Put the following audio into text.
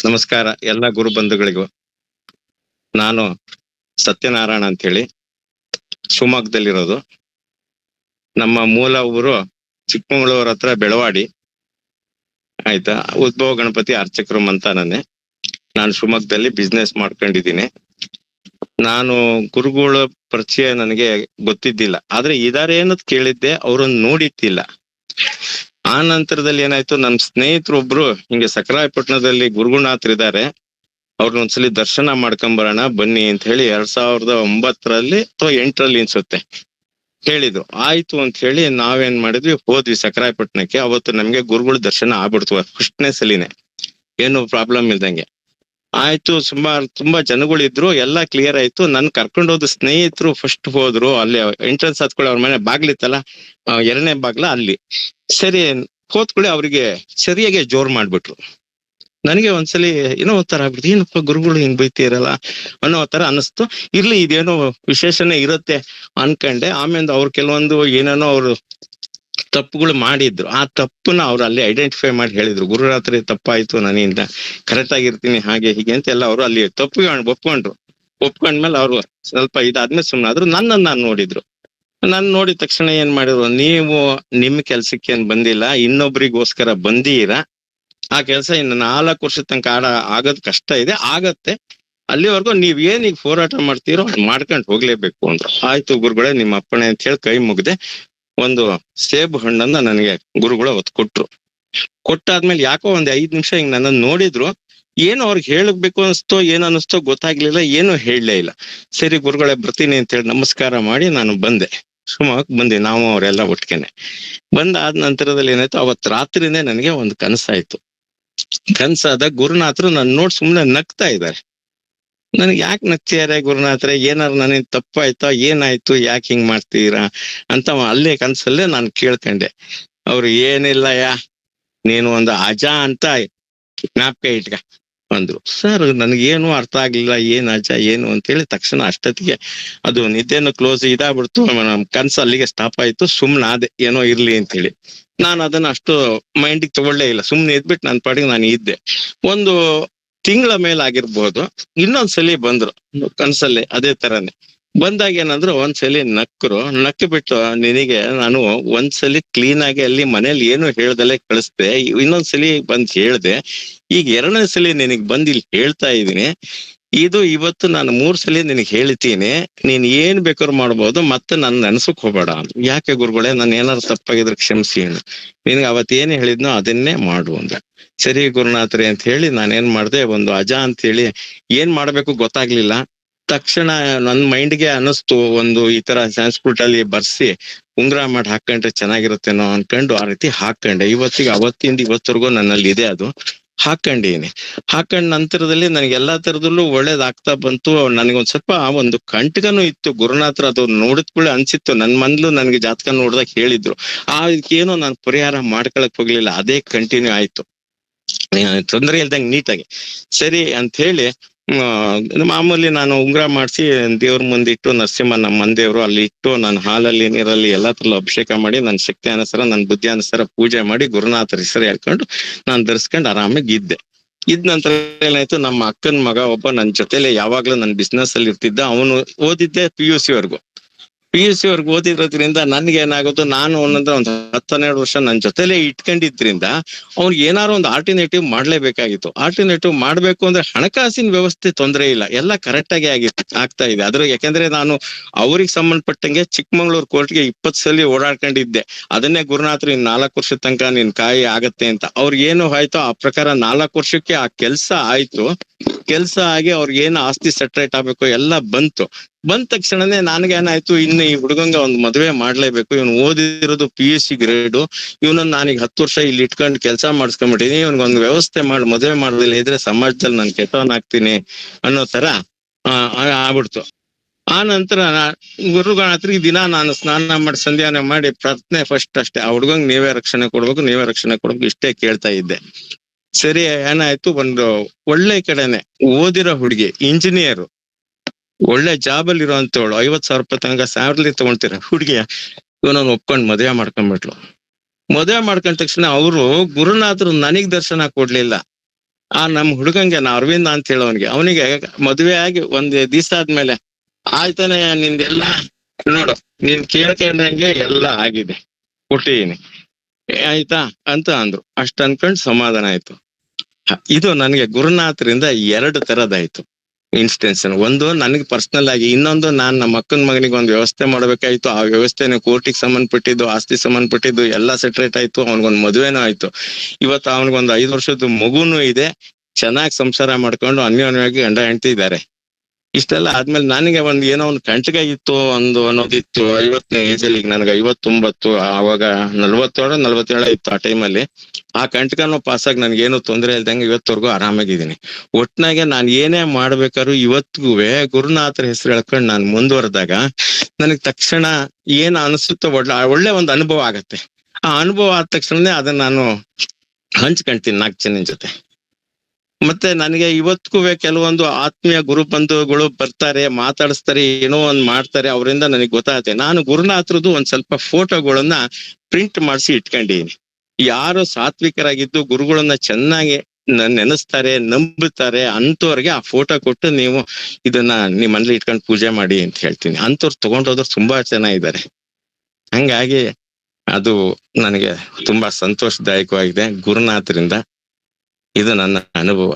ನಮಸ್ಕಾರ ಎಲ್ಲ ಗುರು ಬಂಧುಗಳಿಗೂ. ನಾನು ಸತ್ಯನಾರಾಯಣ ಅಂತ ಹೇಳಿ ಶಿವಮೊಗ್ಗದಲ್ಲಿರೋದು. ನಮ್ಮ ಮೂಲ ಊರು ಚಿಕ್ಕಮಗಳೂರು ಹತ್ರ ಬೆಳವಾಡಿ. ಆಯ್ತಾ. ಉದ್ಭವ ಗಣಪತಿ ಅರ್ಚಕರು ಮಂತಾನನೆ. ನಾನು ಶಿವಮೊಗ್ಗದಲ್ಲಿ ಬಿಸ್ನೆಸ್ ಮಾಡ್ಕೊಂಡಿದ್ದೀನಿ. ನಾನು ಗುರುಗಳ ಪರಿಚಯ ನನಗೆ ಗೊತ್ತಿದ್ದಿಲ್ಲ, ಆದ್ರೆ ಇದಾರೆ ಅನ್ನೋದು ಕೇಳಿದ್ದೆ, ಅವ್ರನ್ನ ನೋಡಿದ್ದಿಲ್ಲ. ಆ ನಂತರದಲ್ಲಿ ಏನಾಯ್ತು, ನಮ್ ಸ್ನೇಹಿತರೊಬ್ರು ಹಿಂಗೆ ಸಕರಾಯಪಟ್ಟಣದಲ್ಲಿ ಗುರುಗುಣಾಥರಿದ್ದಾರೆ, ಅವ್ರನ್ನ ಒಂದ್ಸಲಿ ದರ್ಶನ ಮಾಡ್ಕೊಂಬರೋಣ ಬನ್ನಿ ಅಂತ ಹೇಳಿ 2009 ಅಥವಾ 8 ಅನ್ಸುತ್ತೆ ಹೇಳಿದ್ರು. ಆಯ್ತು ಅಂತ ಹೇಳಿ ನಾವೇನ್ ಮಾಡಿದ್ವಿ, ಹೋದ್ವಿ ಸಕರಾಯಪಟ್ಟಣಕ್ಕೆ. ಅವತ್ತು ನಮ್ಗೆ ಗುರುಗಳ ದರ್ಶನ ಆಗ್ಬಿಡ್ತು ಫಸ್ಟ್ನೇ ಸಲಿನೇ, ಏನು ಪ್ರಾಬ್ಲಮ್ ಇಲ್ದಂಗೆ ಆಯ್ತು. ತುಂಬಾ ಜನಗಳಿದ್ರು, ಎಲ್ಲಾ ಕ್ಲಿಯರ್ ಆಯ್ತು. ನನ್ ಕರ್ಕೊಂಡು ಹೋದ ಸ್ನೇಹಿತರು ಫಸ್ಟ್ ಹೋದ್ರು. ಅಲ್ಲಿ ಎಂಟ್ರೆನ್ಸ್ ಹತ್ಕೊಳ್ಳಿ, ಅವ್ರ ಮನೆ ಬಾಗ್ಲಿತ್ತಲ್ಲ, 2ನೇ ಬಾಗ್ಲ ಅಲ್ಲಿ. ಸರಿ ಹೋದ್ಕೊಳ್ಳಿ, ಅವ್ರಿಗೆ ಸರಿಯಾಗಿ ಜೋರ್ ಮಾಡ್ಬಿಟ್ರು. ನನಗೆ ಒಂದ್ಸಲಿ ಏನೋ ಒಂಥರ ಆಗ್ಬಿಡ್ತು, ಏನಪ್ಪ ಗುರುಗಳು ಹಿಂಗ್ ಬೈತಿರಲ್ಲ ಅನ್ನೋ ತರ ಅನಿಸ್ತು. ಇರ್ಲಿ, ಇದೇನೋ ವಿಶೇಷನೇ ಇರುತ್ತೆ ಅನ್ಕಂಡೆ. ಆಮೇಲೆ ಅವ್ರು ಕೆಲವೊಂದು ಏನೇನೋ ಅವ್ರು ತಪ್ಪುಗಳು ಮಾಡಿದ್ರು. ಆ ತಪ್ಪನ್ನ ಅವ್ರು ಅಲ್ಲಿ ಐಡೆಂಟಿಫೈ ಮಾಡಿ ಹೇಳಿದ್ರು, ಗುರುರಾತ್ರಿ ತಪ್ಪಾಯ್ತು, ನನ್ನಿಂದ ಕರೆಕ್ಟ್ ಆಗಿರ್ತೀನಿ ಹಾಗೆ ಹೀಗೆ ಅಂತ ಎಲ್ಲ ಅವರು ಅಲ್ಲಿ ಒಪ್ಕೊಂಡ್ಮೇಲೆ ಅವ್ರು ಸ್ವಲ್ಪ ಇದಾದ್ಮೇಲೆ ಸುಮ್ಮನಾದ್ರು. ನನ್ನನ್ನು ನೋಡಿದ್ರು. ನಾನ್ ನೋಡಿದ ತಕ್ಷಣ ಏನ್ ಮಾಡಿದ್ರು, ನೀವು ನಿಮ್ ಕೆಲ್ಸಕ್ಕೆ ಏನ್ ಬಂದಿಲ್ಲ, ಇನ್ನೊಬ್ರಿಗೋಸ್ಕರ ಬಂದೀರಾ. ಆ ಕೆಲ್ಸ ಇನ್ನು 4 ವರ್ಷದ ತನಕ ಆಗೋದ್ ಕಷ್ಟ ಇದೆ, ಆಗತ್ತೆ. ಅಲ್ಲಿವರೆಗೂ ನೀವ್ ಏನೀಗ ಹೋರಾಟ ಮಾಡ್ತೀರೋ ಮಾಡ್ಕೊಂಡ್ ಹೋಗ್ಲೇಬೇಕು ಅಂದ್ರು. ಆಯ್ತು ಗುರುಗಳೇ, ನಿಮ್ಮ ಅಪ್ಪಣೆ ಅಂತ ಹೇಳಿ ಕೈ ಮುಗ್ದೆ. ಒಂದು ಸೇಬು ಹಣ್ಣನ್ನ ನನಗೆ ಗುರುಗಳು ಅವತ್ತು ಕೊಟ್ರು. ಕೊಟ್ಟಾದ್ಮೇಲೆ ಯಾಕೋ ಒಂದ್ 5 ನಿಮಿಷ ಹಿಂಗ್ ನನ್ನ ನೋಡಿದ್ರು. ಏನೋ ಅವ್ರಿಗೆ ಹೇಳಬೇಕು ಅನಿಸ್ತೋ ಏನ್ ಅನಿಸ್ತೋ ಗೊತ್ತಾಗ್ಲಿಲ್ಲ, ಏನು ಹೇಳಲೇ ಇಲ್ಲ. ಸರಿ ಗುರುಗಳೇ ಬರ್ತೀನಿ ಅಂತ ಹೇಳಿ ನಮಸ್ಕಾರ ಮಾಡಿ ನಾನು ಬಂದೆ. ಶಿವಮೊಗ್ಗಕ್ಕೆ ಬಂದೆ, ನಾವು ಅವರೆಲ್ಲ ಒಟ್ಟಿಗೆನೆ ಬಂದಾದ ನಂತರದಲ್ಲಿ ಏನಾಯ್ತು, ಅವತ್ ರಾತ್ರಿನೇ ನನಗೆ ಒಂದು ಕನಸಾಯ್ತು. ಕನ್ಸಾದ ಗುರುನಾಥರು ನನ್ ನೋಡ್ ಸುಮ್ನೆ ನಗ್ತಾ ಇದ್ದಾರೆ. ನನ್ಗೆ ಯಾಕೆ ನಗ್ತಿದಾರೆ ಗುರುನಾಥ್ರೆ, ಏನಾರು ನನಗೆ ತಪ್ಪಾಯ್ತಾ, ಏನಾಯ್ತು, ಯಾಕೆ ಹಿಂಗ್ ಮಾಡ್ತೀರಾ ಅಂತ ಅಲ್ಲೇ ಕನ್ಸಲ್ಲೇ ನಾನು ಕೇಳ್ಕೊಂಡೆ. ಅವ್ರು ಏನಿಲ್ಲ ನೀನು ಒಂದು ಅಜ ಅಂತ ಜ್ಞಾಪಕ ಇಟ್ಕ ಅಂದ್ರು. ಸರ್ ನನ್ಗೇನು ಅರ್ಥ ಆಗ್ಲಿಲ್ಲ, ಏನ್ ಅಜ ಏನು ಅಂತ ಹೇಳಿ ತಕ್ಷಣ ಅಷ್ಟೊತ್ತಿಗೆ ಅದು ನಿದ್ದೆನು ಕ್ಲೋಸ್ ಇದಾಗ್ಬಿಡ್ತು. ಕನ್ಸು ಅಲ್ಲಿಗೆ ಸ್ಟಾಪ್ ಆಯ್ತು. ಸುಮ್ನಾದೆ, ಏನೋ ಇರ್ಲಿ ಅಂತ ಹೇಳಿ. ನಾನು ಅದನ್ನ ಅಷ್ಟು ಮೈಂಡಿಗೆ ತಗೊಳ್ಳೇ ಇಲ್ಲ, ಸುಮ್ನೆ ಇದ್ಬಿಟ್ಟು ನನ್ನ ಪಾಡಿಗೆ ನಾನು ಇದ್ದೆ. ಒಂದು ತಿಂಗಳ ಮೇಲಾಗಿರ್ಬೋದು, ಇನ್ನೊಂದ್ಸಲಿ ಬಂದ್ರು ಕನ್ಸಲ್ಲಿ ಅದೇ ತರನೇ. ಬಂದಾಗ ಏನಂದ್ರು, ಒಂದ್ಸಲಿ ನಕ್ಕು ಬಿಟ್ಟು, ನಿನಗೆ ನಾನು ಒಂದ್ಸಲಿ ಕ್ಲೀನ್ ಆಗಿ ಅಲ್ಲಿ ಮನೇಲಿ ಏನು ಹೇಳ್ದಲೆ ಕಳಿಸ್ದೆ, ಇನ್ನೊಂದ್ಸಲಿ ಬಂದ್ ಹೇಳ್ದೆ, ಈಗ 2ನೇ ಸಲಿ ನಿನಗ್ ಬಂದ್ ಇಲ್ಲಿ ಹೇಳ್ತಾ ಇದೀನಿ. ಇದು ಇವತ್ತು ನಾನು 3 ಸಲಿ ನಿನಗ್ ಹೇಳ್ತೀನಿ, ನೀನ್ ಏನ್ ಬೇಕಾದ್ರು ಮಾಡ್ಬೋದು, ಮತ್ತೆ ನನ್ ನೆನ್ಸಕ್ ಹೋಗ್ಬೇಡ. ಯಾಕೆ ಗುರುಗಳೇ, ನಾನು ಏನಾದ್ರು ತಪ್ಪಾಗಿದ್ರೆ ಕ್ಷಮಿಸಿ, ನಿನ್ಗೆ ಅವತ್ ಏನ್ ಹೇಳಿದ್ನೋ ಅದನ್ನೇ ಮಾಡು ಅಂದ. ಸರಿ ಗುರುನಾಥ್ರೆ ಅಂತ ಹೇಳಿ ನಾನೇನ್ ಮಾಡ್ದೆ, ಒಂದು ಅಜ ಅಂತ ಹೇಳಿ ಏನ್ ಮಾಡ್ಬೇಕು ಗೊತ್ತಾಗ್ಲಿಲ್ಲ. ತಕ್ಷಣ ನನ್ ಮೈಂಡ್ಗೆ ಅನಿಸ್ತು, ಒಂದು ಈ ತರ ಸಂಸ್ಕೃತ ಅಲ್ಲಿ ಬರ್ಸಿ ಉಂಗ್ರ ಮಾಡಿ ಹಾಕೊಂಡ್ರೆ ಚೆನ್ನಾಗಿರುತ್ತೇನೋ ಅನ್ಕೊಂಡು ಆ ರೀತಿ ಹಾಕೊಂಡೆ. ಅವತ್ತಿಂದ ಇವತ್ತರೆಗೂ ನನ್ನಲ್ಲಿ ಇದೆ ಅದು. ಹಾಕೊಂಡ್ ನಂತರದಲ್ಲಿ ನನಗೆ ಎಲ್ಲಾ ತರದಲ್ಲೂ ಒಳ್ಳೇದಾಗ್ತಾ ಬಂತು. ನನಗೊಂದ್ ಸ್ವಲ್ಪ ಒಂದು ಕಂಟಕನೂ ಇತ್ತು. ಗುರುನಾಥ್ರ ಅದು ನೋಡಿದ್ ಕೂಡ ಅನ್ಸಿತ್ತು, ನನ್ ಮೊದ್ಲು ನನ್ಗೆ ಜಾತಕ ನೋಡ್ದಾಗ ಹೇಳಿದ್ರು. ಏನೋ ನಾನು ಪರಿಹಾರ ಮಾಡ್ಕೊಳಕ್ ಹೋಗ್ಲಿಲ್ಲ, ಅದೇ ಕಂಟಿನ್ಯೂ ಆಯ್ತು, ತೊಂದರೆ ಇಲ್ದಂಗೆ ನೀಟಾಗಿ. ಸರಿ ಅಂತ ಹೇಳಿ ಮಾಮೂಲಿ ನಾನು ಉಂಗ್ರ ಮಾಡಿಸಿ ದೇವ್ರ ಮುಂದಿಟ್ಟು, ನರಸಿಂಹ ನಮ್ಮ ಮನೆದೇವ್ರು ಅಲ್ಲಿ ಇಟ್ಟು, ನಾನು ಹಾಲಲ್ಲಿ ನೀರಲ್ಲಿ ಎಲ್ಲಾ ತರ ಅಭಿಷೇಕ ಮಾಡಿ, ನನ್ನ ಶಕ್ತಿ ಅನುಸಾರ ನನ್ನ ಬುದ್ಧಿ ಅನುಸಾರ ಪೂಜೆ ಮಾಡಿ ಗುರುನಾಥರ ಹೆಸರು ಹೇಳ್ಕೊಂಡು ನಾನು ಧರಿಸ್ಕೊಂಡು ಆರಾಮಾಗಿ ಇದ್ದೆ. ನಂತರ ಏನಾಯ್ತು, ನಮ್ಮ ಅಕ್ಕನ ಮಗ ಒಬ್ಬ ನನ್ನ ಜೊತೆಲೆ ಯಾವಾಗ್ಲೂ ನನ್ನ ಬಿಸ್ನೆಸ್ ಅಲ್ಲಿ ಇರ್ತಿದ್ದ. ಅವನು ಓದಿದ್ದೆ PUC ವರ್ಗು ಓದಿರೋದ್ರಿಂದ ನನ್ಗೆ ಏನಾಗುತ್ತೆ, ನಾನು ಒಂದೊಂದ್ರೆ ಒಂದು 10-12 ವರ್ಷ ನನ್ನ ಜೊತೆಲೆ ಇಟ್ಕೊಂಡಿದ್ರಿಂದ ಅವ್ನಿಗೆ ಏನಾರು ಒಂದು ಆಲ್ಟರ್ನೇಟಿವ್ ಮಾಡ್ಲೇಬೇಕಾಗಿತ್ತು. ಆಲ್ಟರ್ನೇಟಿವ್ ಮಾಡ್ಬೇಕು ಅಂದ್ರೆ ಹಣಕಾಸಿನ ವ್ಯವಸ್ಥೆ ತೊಂದರೆ ಇಲ್ಲ, ಎಲ್ಲ ಕರೆಕ್ಟ್ ಆಗಿ ಆಗ್ತಾ ಇದೆ. ಅದ್ರ ಯಾಕಂದ್ರೆ ನಾನು ಅವ್ರಿಗೆ ಸಂಬಂಧಪಟ್ಟಂಗೆ ಚಿಕ್ಕಮಂಗ್ಳೂರ್ ಕೋರ್ಟ್ಗೆ 20 ಸಲ ಓಡಾಡ್ಕೊಂಡಿದ್ದೆ. ಅದನ್ನೇ ಗುರುನಾಥರು 4 ವರ್ಷದ ತನಕ ನಿನ್ ಕಾಯಿ ಆಗತ್ತೆ ಅಂತ. ಅವ್ರಿಗೆ ಏನು ಆಯ್ತು ಆ ಪ್ರಕಾರ 4 ವರ್ಷಕ್ಕೆ ಆ ಕೆಲ್ಸ ಆಯ್ತು. ಕೆಲ್ಸ ಆಗಿ ಅವ್ರಿಗೆ ಏನು ಆಸ್ತಿ ಸೆಟ್ರೇಟ್ ಆಗ್ಬೇಕು ಎಲ್ಲ ಬಂದ ತಕ್ಷಣನೇ ನನ್ಗೇನಾಯ್ತು, ಇನ್ನು ಈ ಹುಡುಗಂಗ ಒಂದ್ ಮದ್ವೆ ಮಾಡ್ಲೇಬೇಕು, ಇವನು ಓದಿರೋದು PUC ಗ್ರೇಡು, ಇವನನ್ನ ನಾನೀಗ 10 ವರ್ಷ ಇಲ್ಲಿ ಇಟ್ಕೊಂಡು ಕೆಲಸ ಮಾಡಿಸ್ಕೊಂಡ್ಬಿಟ್ಟಿನಿ, ಇವನ್ಗೊಂದು ವ್ಯವಸ್ಥೆ ಮಾಡಿ ಮದ್ವೆ ಮಾಡೋದಿಲ್ಲ ಇದ್ರೆ ಸಮಾಜದಲ್ಲಿ ನಾನು ಕೆಟ್ಟವನಾಗ್ತೀನಿ ಅನ್ನೋ ತರ ಆಗ್ಬಿಡ್ತು. ಆ ನಂತರ ಗುರುಗಳಾತ್ರಿಗೆ ದಿನ ನಾನು ಸ್ನಾನ ಮಾಡಿ ಸಂಧ್ಯಾನ ಮಾಡಿ ಪ್ರಾರ್ಥನೆ ಫಸ್ಟ್ ಅಷ್ಟೇ, ಆ ಹುಡುಗಂಗ್ ನೀವೇ ರಕ್ಷಣೆ ಕೊಡ್ಬೇಕು ಇಷ್ಟೇ ಕೇಳ್ತಾ ಇದ್ದೆ. ಸರಿ ಏನಾಯ್ತು, ಒಂದು ಒಳ್ಳೆ ಕಡೆನೆ ಓದಿರೋ ಹುಡುಗಿ, ಇಂಜಿನಿಯರ್, ಒಳ್ಳೆ ಜಾಬ್ ಅಲ್ಲಿ ಇರೋಂತವಳು, 50,000 ರೂಪಾಯಿ ತನಕ ಸ್ಯಾಲರಿ ತಗೊಳ್ತೀರ ಹುಡುಗಿಯ, ಇವನನ್ನು ಒಪ್ಕೊಂಡ್ ಮದುವೆ ಮಾಡ್ಕೊಂಡ್ಬಿಟ್ಲು. ಮದುವೆ ಮಾಡ್ಕೊಂಡ ತಕ್ಷಣ ಅವರು ಗುರುನಾಥರು ನನಗ್ ದರ್ಶನ ಕೊಡ್ಲಿಲ್ಲ, ಆ ನಮ್ ಹುಡುಗಂಗೆ ನಾ ಅರವಿಂದ ಅಂತ ಹೇಳೋನ್ಗೆ ಅವನಿಗೆ ಮದುವೆ ಆಗಿ ಒಂದ್ ದಿವಸ ಆದ್ಮೇಲೆ ಆಯ್ತಾನೆ ನಿಂದೆಲ್ಲ ನೋಡು ನೀನ್ ಕೇಳ್ಕೊಂಡಂಗೆ ಎಲ್ಲ ಆಗಿದೆ ಕೊಟ್ಟಿದೀನಿ ಆಯ್ತಾ ಅಂತ ಅಂದ್ರು. ಅಷ್ಟ್ ಅನ್ಕೊಂಡ್ ಸಮಾಧಾನ ಆಯ್ತು. ಇದು ನನಗೆ ಗುರುನಾಥರಿಂದ 2 ತರದಾಯ್ತು ಇನ್ಸ್ಟೆನ್ಸ್. ಒಂದು ನನಗೆ ಪರ್ಸನಲ್ ಆಗಿ, ಇನ್ನೊಂದು ನಾನ್ ನಮ್ಮ ಅಕ್ಕನ ಮಗನಿಗೆ ಒಂದು ವ್ಯವಸ್ಥೆ ಮಾಡ್ಬೇಕಾಯ್ತು. ಆ ವ್ಯವಸ್ಥೆನ ಕೋರ್ಟಿಗೆ ಸಂಬಂಧಪಟ್ಟಿದ್ದು, ಆಸ್ತಿ ಸಂಬಂಧಪಟ್ಟಿದ್ದು ಎಲ್ಲ ಸೆಟ್ರೇಟ್ ಆಯ್ತು. ಅವನಿಗೊಂದು ಮದುವೆನೂ ಆಯ್ತು. ಇವತ್ತು ಅವನಿಗೊಂದು 5 ವರ್ಷದ ಮಗುನೂ ಇದೆ. ಚೆನ್ನಾಗಿ ಸಂಸಾರ ಮಾಡ್ಕೊಂಡು ಅನ್ಯೋನ್ಯವಾಗಿ ಗಂಡ ಹೆಂಡತಿ ಇದ್ದಾರೆ. ಇಷ್ಟೆಲ್ಲ ಆದ್ಮೇಲೆ ನನಗೆ ಏನೋ ಒಂದು ಕಂಟಕ ಇತ್ತು ಅನ್ನೋದಿತ್ತು. 50ನೇ ಏಜಲ್ಲಿ, ಈಗ ನನಗೆ 59, ಆವಾಗ 47 ಇತ್ತು ಆ ಟೈಮಲ್ಲಿ. ಆ ಕಂಟಕನೂ ಪಾಸಾಗಿ ನನ್ಗೇನು ತೊಂದರೆ ಇಲ್ದಂಗೆ ಇವತ್ತವರೆಗೂ ಆರಾಮಾಗಿದ್ದೀನಿ. ಒಟ್ನಾಗೆ ನಾನ್ ಏನೇ ಮಾಡ್ಬೇಕಾದ್ರು ಇವತ್ತಿಗೂ ಗುರುನಾಥರ ಹೆಸರು ಹೇಳ್ಕೊಂಡು ನಾನು ಮುಂದುವರೆದಾಗ ನನಗ್ ತಕ್ಷಣ ಏನ್ ಅನಿಸುತ್ತೋ ಒಳ್ಳೆ ಒಂದು ಅನುಭವ ಆಗತ್ತೆ. ಆ ಅನುಭವ ಆದ ತಕ್ಷಣನೇ ಅದನ್ನ ನಾನು ಹಂಚ್ಕೊಂತೀನಿ 4 ಜನ ಜೊತೆ. ಮತ್ತೆ ನನಗೆ ಇವತ್ತಿಗೂ ಕೆಲವೊಂದು ಆತ್ಮೀಯ ಗುರು ಬಂಧುಗಳು ಬರ್ತಾರೆ, ಮಾತಾಡಿಸ್ತಾರೆ, ಏನೋ ಒಂದ್ ಮಾಡ್ತಾರೆ. ಅವರಿಂದ ನನಗೆ ಗೊತ್ತಾಗುತ್ತೆ. ನಾನು ಗುರುನಾಥರದ್ದು ಒಂದ್ ಸ್ವಲ್ಪ ಫೋಟೋಗಳನ್ನ ಪ್ರಿಂಟ್ ಮಾಡಿಸಿ ಇಟ್ಕೊಂಡಿದ್ದೀನಿ. ಯಾರು ಸಾತ್ವಿಕರಾಗಿದ್ದು ಗುರುಗಳನ್ನ ಚೆನ್ನಾಗಿ ನೆನೆಸ್ತಾರೆ, ನಂಬುತ್ತಾರೆ ಅಂತವ್ರಿಗೆ ಆ ಫೋಟೋ ಕೊಟ್ಟು ನೀವು ಇದನ್ನ ನಿಮ್ ಮನೇಲಿ ಇಟ್ಕೊಂಡು ಪೂಜೆ ಮಾಡಿ ಅಂತ ಹೇಳ್ತೀನಿ. ಅಂತವ್ರು ತಗೊಂಡೋದ್ರು ತುಂಬಾ ಚೆನ್ನಾಗಿದ್ದಾರೆ. ಹಂಗಾಗಿ ಅದು ನನಗೆ ತುಂಬಾ ಸಂತೋಷದಾಯಕವಾಗಿದೆ ಗುರುನಾಥರಿಂದ. ಇದು ನನ್ನ ಅನುಭವ.